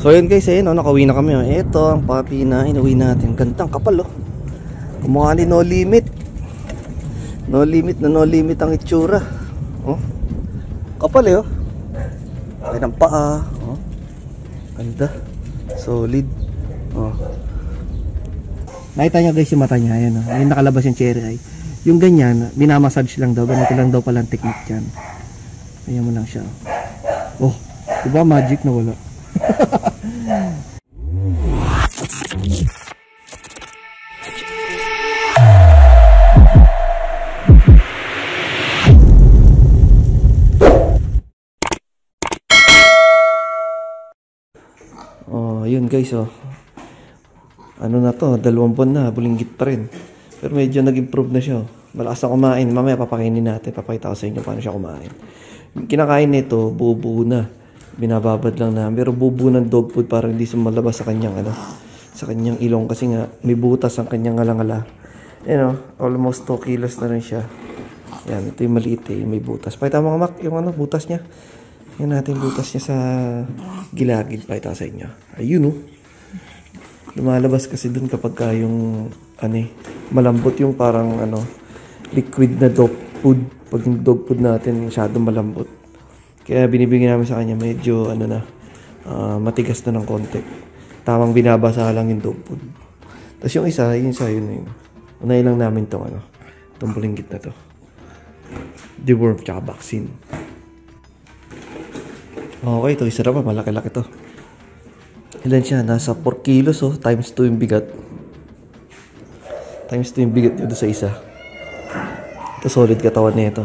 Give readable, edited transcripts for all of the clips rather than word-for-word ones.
So yun guys, ayun, nakauwi na kami. Ito ang puppy na inuwi natin. Gandang kapal, oh. Kumukha ni No Limit. No Limit na No Limit ang itsura. Oh. Kapal eh, oh. Ay ng paa, oh. Ganda. Solid. Oh. Nakita nyo guys yung mata niya. Ayan, oh. Ayun, nakalabas yung cherry eye. Yung ganyan, minamassage lang daw. Ganito lang daw palang technique dyan. Ayan mo lang siya. Oh, diba magic na wala? Oh, yun guys, oh. Ano na to, 2 buwan na, bulinggit pa rin. Pero medyo nag-improve na siya, oh. Malakas na kumain. Mamaya papakainin natin, papakita ko sa inyo paano siya kumain. Kinakain nito, buo-buo na. Binababad lang na. Pero buo-buo ng dog food para hindi sumalabas sa kanyang, sa kanyang ilong. Kasi nga, may butas ang kanyang ngala-ngala. Ayan, almost 2 kilos na rin siya. Yan, ito yung maliit eh, may butas. Pakita mo nga, Mac, yung butas niya. Yan natin butas niya sa gilagid. Pakita sa inyo. Ayun, oh. Lumalabas kasi dun kapag yung, malambot yung parang, liquid na dog food. Pag yung dog food natin masyadong malambot. Kaya binibigyan namin sa kanya medyo matigas na ng konti. Tamang binabasa lang yung dog food. Tapos yung isa yun. Unahin lang namin itong bulinggit na to. Deworm tsaka vaccine. Okay, ito isa na pa. Malaki-laki to. Ilan siya? Nasa 4 kilos, oh. Times 2 yung bigat. Times 2 yung bigat dito sa isa. Ito solid katawan na ito.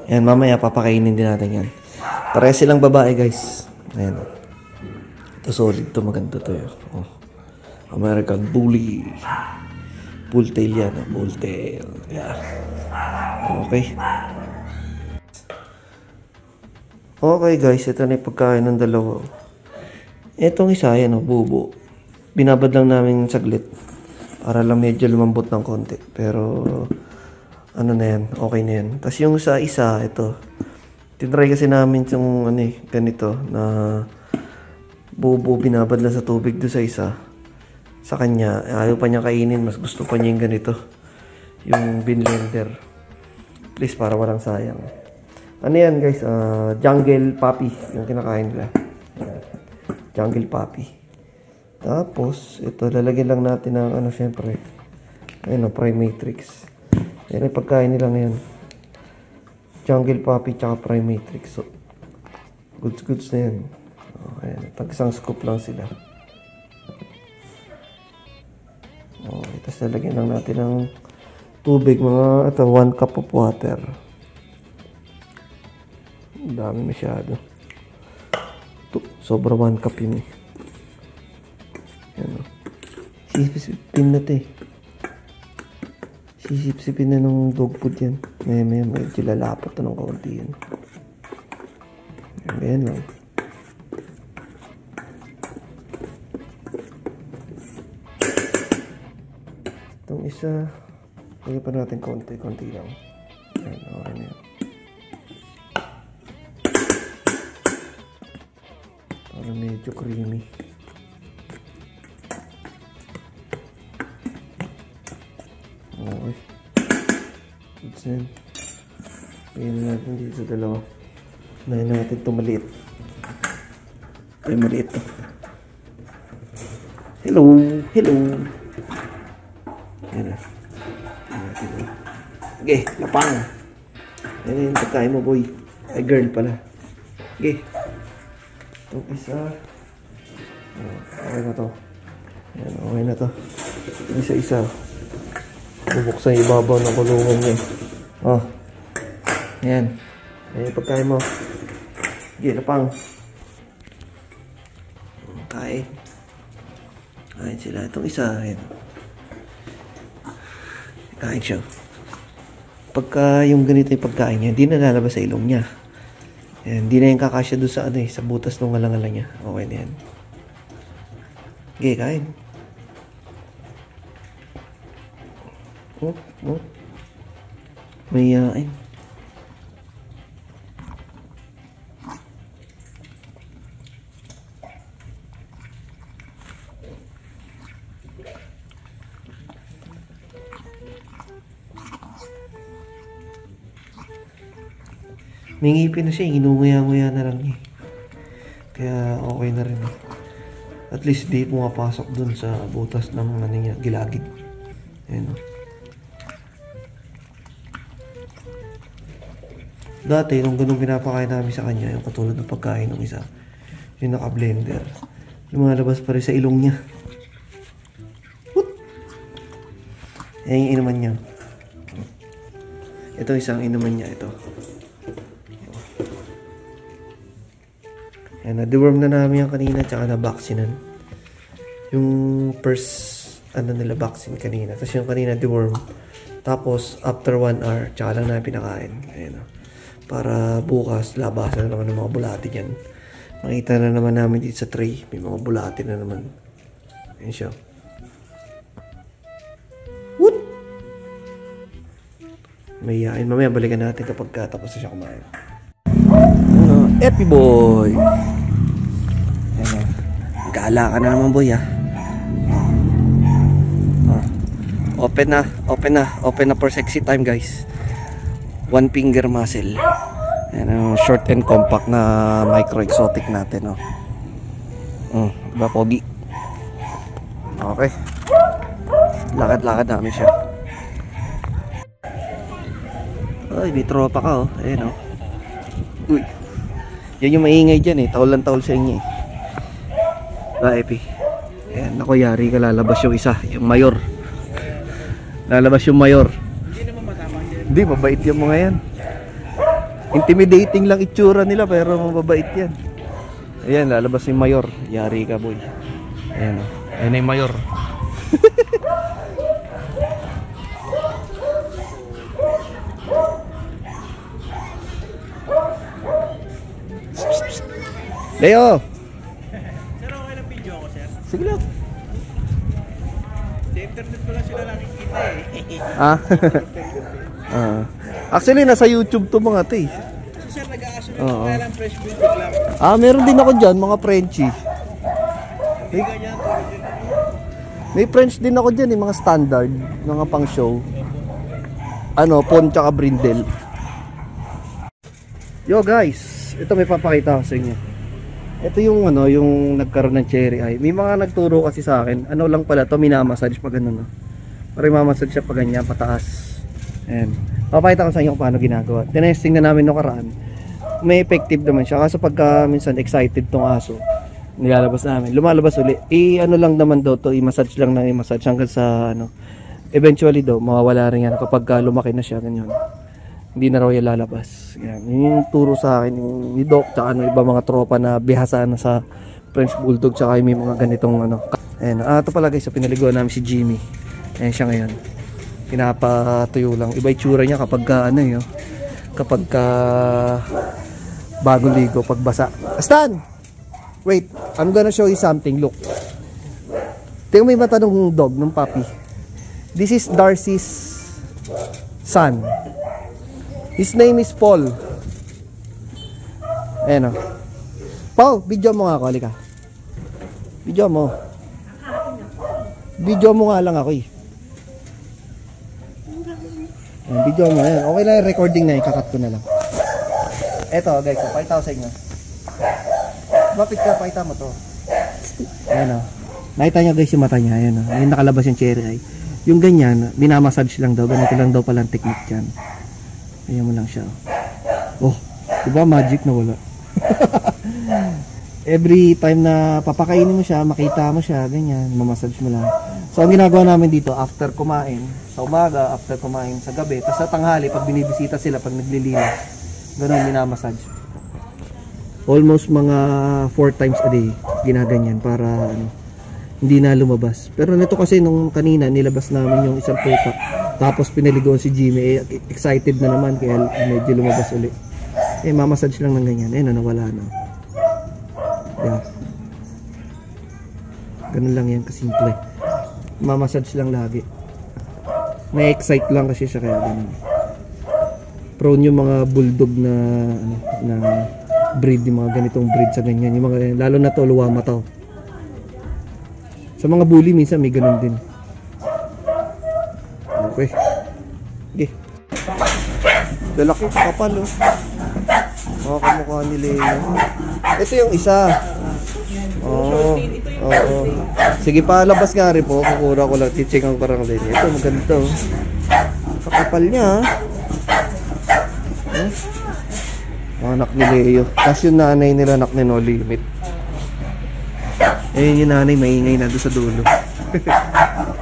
Ayan, mamaya papakainin din natin yan. Pareha silang babae guys. Ayan. Ito solid to, maganda to. Oh. American Bully. Bull tail yan. Bull tail. Yeah. Okay. Okay guys, ito na yung pagkain ng dalawa. Itong isa, ayan, bubo. Binabad lang namin saglit. Para lang medyo lumambot ng konti. Pero ano na yan, okay na yan. Tapos yung sa isa, ito. Tinry kasi namin yung ganito na bubo, binabad lang sa tubig doon sa isa. Sa kanya, ayaw pa niya kainin, mas gusto pa niya yung ganito. Yung binlender. Please, para walang sayang. Ano yan guys, jungle puppy yung kinakain nila. Ayan. Jungle puppy. Tapos, ito, lalagyan lang natin ng syempre. Ayun, Primatrix. Yan ay pagkain nila ngayon. Jungle puppy tsaka Primatrix. So, goods na yan. Okay, tag-isang scoop lang sila. Okay, tapos lalagyan lang natin ng tubig. Mga, 1 cup of water. Dami masyado. Sobra 1 cup yun eh. Yan, sisipin na ito eh. Sisipsipin na ng dog food yan. May medyo lalapat na ng kaunti yan. Ayan lang. Itong isa, lagyan pa natin konti lang. Ayan, okay na yan. Para medyo creamy. Okay. Goods na yan. Pagyan natin dito sa dalawa. Unahin natin ito maliit. Ay, maliit to. Hello! Hello! Ayan na. Okay, lapang! Ayan yung pagkain mo, boy. Ay, girl pala. Okay. Itong isa. Okay na to. Ayan, okay na to. Itong isa-isa. Bubuksan yung ibabaw ng kulungan niya. Oh. Ayan. Ayan yung pagkain mo. Sige, lapang. Kain. Kain sila. Itong isa. Ayan. Kain siya. Pagka yung ganito yung pagkain niya, hindi na lalabas sa ilong niya. Ayan. Hindi na yung kakasya doon sa sa butas ng ngalangala niya. Okay na yan. Sige, kain. Oh. Mayayain. May ngipin na siya, ginunguya-nguya na lang eh. Kaya okay na rin eh. At least di pumapasok dun sa butas ng ano niya, gilagid. Ayan o. Dati, nung ganun pinapakain namin sa kanya, yung katulad ng pagkain ng isa, yung naka-blender, lumalabas pa rin sa ilong niya. Whoop! Ayan yung inuman niya. Ito isang inuman niya, ito. Ayan, na-deworm na namin yan kanina, tsaka na-vaccinan. Yung first, nila vaccine kanina. Tapos yung kanina, deworm. Tapos, after 1 hour, tsaka lang namin pinakain. Ayan o. Para bukas, labasan na naman ng mga bulati dyan. Makita na naman namin dito sa tray. May mga bulati na naman. Ayan siya. Woot! May yain. Mamaya balikan natin kapag tapos na siya kumain. Ano? Epi boy! Ayan o. Gala ka na naman boy ah. Open na. Open na. Open na for sexy time guys. One finger muscle. Ayan ang short and compact na micro exotic natin oh. Diba pogi? Okay. Lakad-lakad namin siya. Ay, may tropa ka oh. Ayan oh. Uy. Yan yung maingay dyan eh. Taol sa inyo eh. Epi. Ayan, ako yari ka, lalabas yung isa. Yung mayor. Lalabas yung mayor. Hindi, mabait yung mga yan. Intimidating lang itsura nila pero mababait yan. Ayan, lalabas yung mayor. Yari ka boy. Ayan o. Ayan na yung mayor. Leo! Sir, okay lang video ako sir? Sige lang. Sa internet ko lang sila nakikita eh. Ah? Actually, nasa YouTube to mga to eh. Sir, nag-aaso na kaya lang fresh video lang. Meron din ako dyan, mga Frenchie. May French din ako dyan eh, mga standard, mga pang show. Pon tsaka brindle. Yo guys, ito may papakita ko sa inyo. Ito yung yung nagkaroon ng cherry eye. May mga nagturo kasi sa akin, lang pala to, minamassage pa ganun Parang mamassage siya pa ganyan, pataas. Ayan. Papakita ko sa inyo kung paano ginagawa. Tinesting na namin nung karaan. May effective naman siya. Kaso pagka minsan excited tong aso, nilalabas namin. Lumalabas uli. Lang naman daw to, i-massage lang na i-massage hanggang sa eventually daw, mawawala rin yan kapag lumaki na siya, ganyan. Hindi na raw yan lalabas. Yan. Yun yung turo sa akin ni Doc, tsaka iba mga tropa na bihasa na sa French Bulldog, tsaka may mga ganitong Ayan. Ito pala guys, pinaliguan namin si Jimmy. Ayan siya ngayon. Pinapatuyo lang. Iba itsura niya kapag kapag bagong ligo, pagbasa. Stan! Wait, I'm gonna show you something. Look. Tingnan mo yung mata ng dog, ng puppy. This is Darcy's son. His name is Paul. Ayan o. Paul, video mo nga ako. Halika. Video mo. Video mo nga lang ako eh. Ayan, video mo. Ayan. Okay lang yung recording na yun. Kakat ko na lang. Eto guys, pakita ko sa inyo. Bakit ka? Pakita mo to. Ayan o. Nakita nyo guys yung mata niya. Ayan o. Ayan nakalabas yung cherry eye. Yung ganyan, minamassage lang daw. Ganito lang daw palang technique dyan. Ayan mo lang siya. Oh, diba magic na wala? Every time na papakainin mo siya, makita mo siya, ganyan, mamassage mo lang. So, ang ginagawa namin dito, after kumain, sa umaga, after kumain sa gabi, tapos sa tanghali, pag binibisita sila, pag naglilinis, gano'n minamassage. Almost mga 4 times a day, ginaganyan para hindi na lumabas. Pero nito kasi nung kanina, nilabas namin yung isang putak. Tapos pinaligoan si Jimmy, excited na naman, kaya medyo lumabas ulit. Mamassage lang ng ganyan. Nawala na. Yeah. Ganun lang yan, kasimple. Mamassage lang lagi. Na-excite lang kasi siya, kaya ganun. Prone yung mga bulldog na breed, yung mga ganitong breed sa ganyan. Yung mga, lalo na to, luwama to. Sa mga bully, minsan may ganun din. Okay. Okay. Lalaki kapal, oh. Oh, kamukha ni Leo. Ito yung isa. Oo. Oo. Sige, palabas nga rin po. Kukura ko lang. Ticheckan ko parang din. Ito, maganda. Kakapal niya. Anak ni Leo. Tapos yung nanay nila, anak ni No Limit. Ayun yung nanay, maingay na doon sa dulo.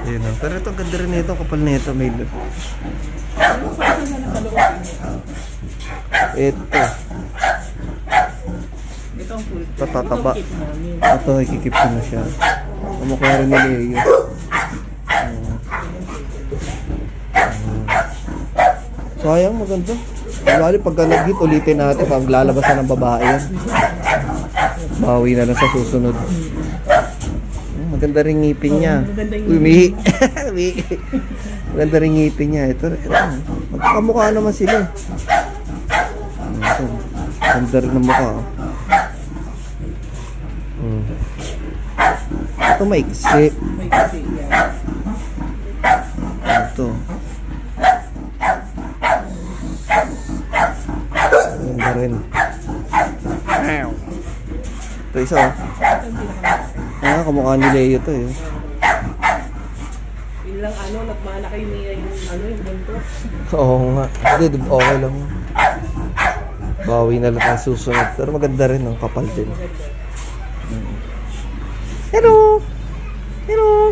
Ayun, oh. Pero ito, ganda rin ito. Kapal na ito. May ito. Tatataba. Ito, ikikip ko na siya. Kamukha rin ni Leo. Sayang, maganda. Bali, pagka nag-hit, ulitin natin. Pag lalabasan ng babae yan. Bawi na lang sa susunod. Maganda rin ngipin niya. Umihi. Maganda rin ngipin niya. Ito. Magkakamukha naman sila. Ito. Maganda rin ang mukha. Ito maiksi. Ito. Maganda rin. Ito isa. Kamukha ni Leo ito eh. Ilang nagmana kayo niya yung bunto. Oo nga. Hindi, okay lang. Bawi na lang ang susunod. Pero maganda rin, ang kapal din. Hello! Hello!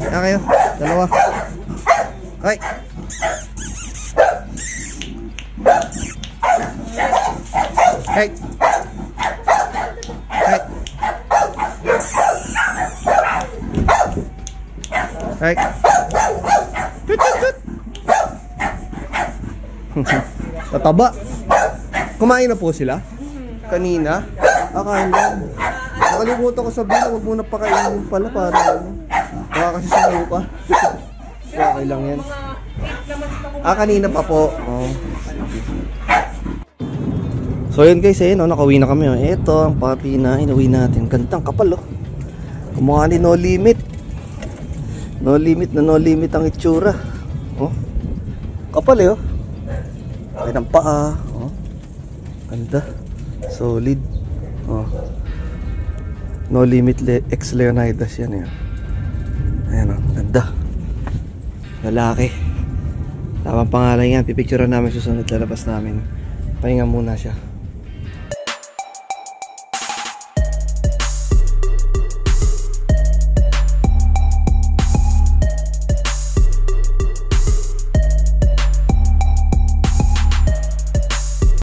Yan kayo. Dalawa. Ay! Hey! Hey! Hey! Tut, tut, tut! Tataba. Kumain na po sila? Kanina? Akain lang. Nakalimutan ko sabihin na huwag muna pakainin pala para baka kasi sumuka. Okay lang yan. Kanina pa po. Oh. So yun guys, nakauwi na kami. Ito ang puppy na inuwi natin. Gandang kapal oh. Kumukha ni No Limit. No Limit na No Limit ang itsura. Oh. Kapal oh. Ay ng paa. Oh. Ganda. Solid. Oh. No Limit X Leonidas yan yun. Ayan oh. Ganda. Lalaki. Tamang pangalan yan. Pipicturean namin susunod. Lalabas namin. Pahinga muna siya.